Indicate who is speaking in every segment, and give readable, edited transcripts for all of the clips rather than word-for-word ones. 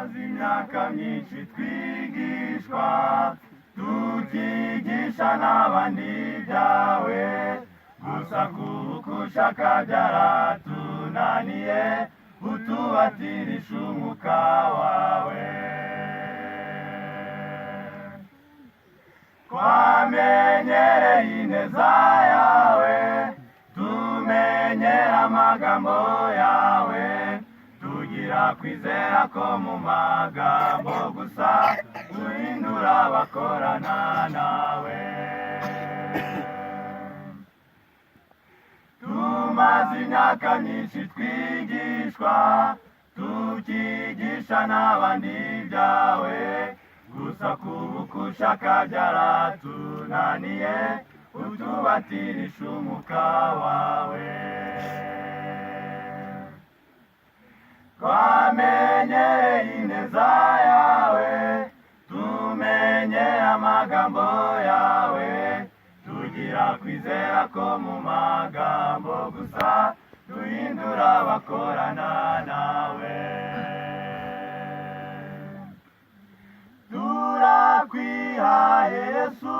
Speaker 1: tumaze imyaka myinshi twigishwa tukigisha n'abandi ibyawe gusa kubukushaka byaratunaniye utubatirisha umwuka wawe twamenyereye ineza yawe tumenyera amagambo yawe tugira kwizera ko mu magambo gusa duhindura abakorana nawe tumaze imyaka myinshi twigishwa tukigisha n'abandi ibyawe gusa kubukushaka byaratunaniye utubatirisha umwuka wawe twamenyereye ineza yawe tumenyera amagambo yawe tugira kwizera ko mu magambo gusa duhindura abakorana nawe turakwihaye Yesu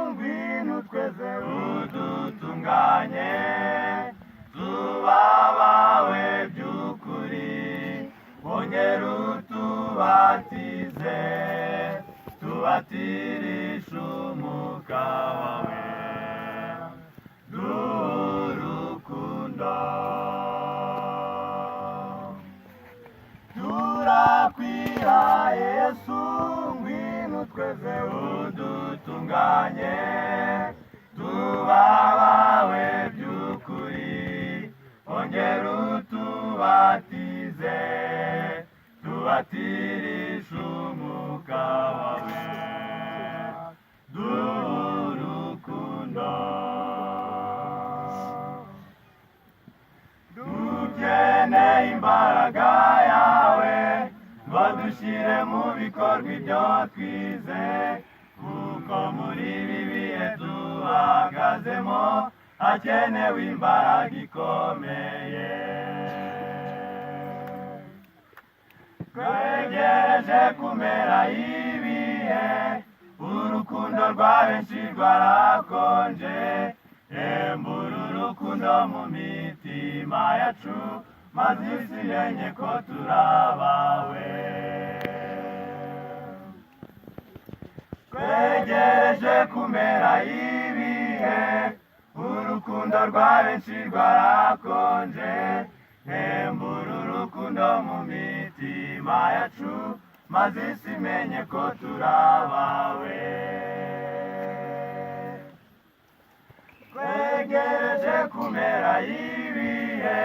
Speaker 1: ngwino tweze udutunganye tubabawe by'ukuri wongera utubatize tubatirisha umwuka wawe n'urukundo turakwihaye Yesu ngwino tweze udutunganye tubabawe by'ukuri wongera utubatize tubatirisha umwuka wawe n'urukundo dukeneye imbaraga yawe ngo dushyire mu bikorwa ibyo twize kuko muri ibi bihe duhagazemo hakenewe imbaraga ikomeye twegereje kumera ibihe urukundo rwa benshi rwarakonje embura urukundo mu mitima yacu maze isi imenye ko turabawe twegereje kumera ibihe urukundo rwa benshi rwarakonje embura urukundo mu mitima yacu maze isi imenye ko turabawe twegereje kumera ibihe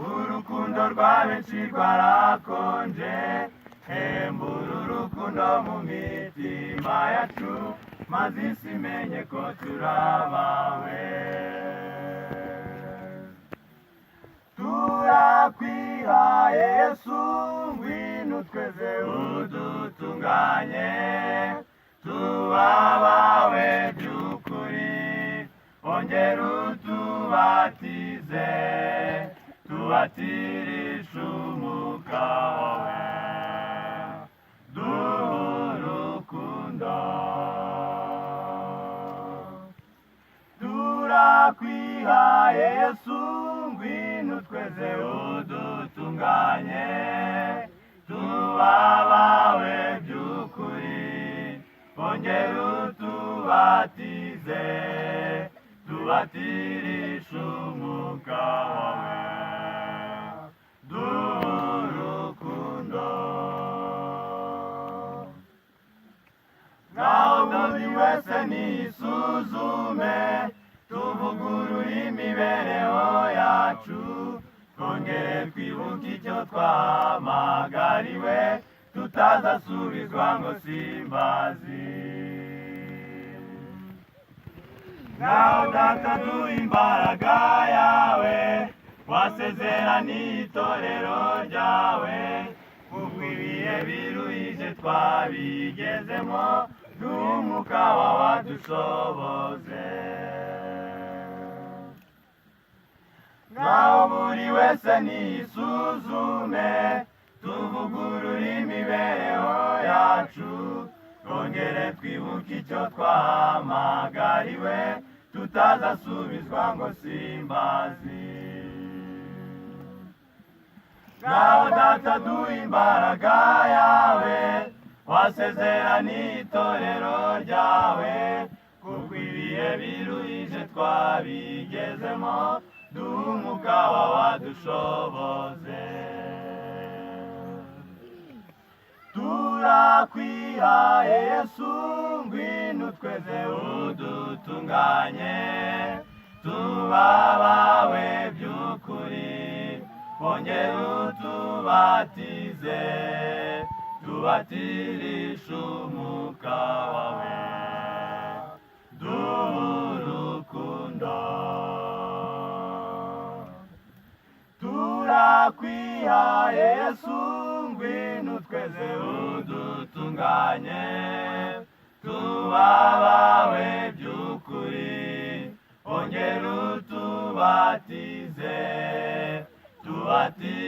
Speaker 1: urukundo rwa benshi rwarakonje embura urukundo mu mitima yacu maze isi imenye ko turabawe turakwihaye Yesu ngwino tweze udutunganye tubabawe by'ukuri wongera utubatize tubatirisha umwuka wawe n'urukundo turakwihaye Yesu ngwino tweze udutunganye tubabawe by'ukuri wongera utubatize tubatirisha umwuka wawe n'urukundo ngaho buri wese nisuzume tuvugurure imibereho yacu twongere twibuke icyo twahamagariwe tutazasubizwa ngo simbazi ngaho data duha imbaraga yawe wasezeraniye itorero ryawe kuko ibihe biruhije twabigezemo n'umwuka wawe adushoboze ngaho buri wese nisuzume tuvugurure imibereho twibuke icyo twahamagariwe tutazasubizwa ngo simbazi. Ngaho data duha imbaraga yawe wasezeraniye itorero ryawe, kuko ibihe biruhije twabigezemo, duha umwuka wawe wadushoboze. Turakwihaye Yesu, ngwino utweze udutunganye, tuba abawe by'ukuri, wongere utubatize, tubatirishe umwuka wawe, duhe urukundo. Turakwihaye Yesu, ngwino utweze udutunganye, tuba abawe by'ukuri, wongere utubatize, tubatirishe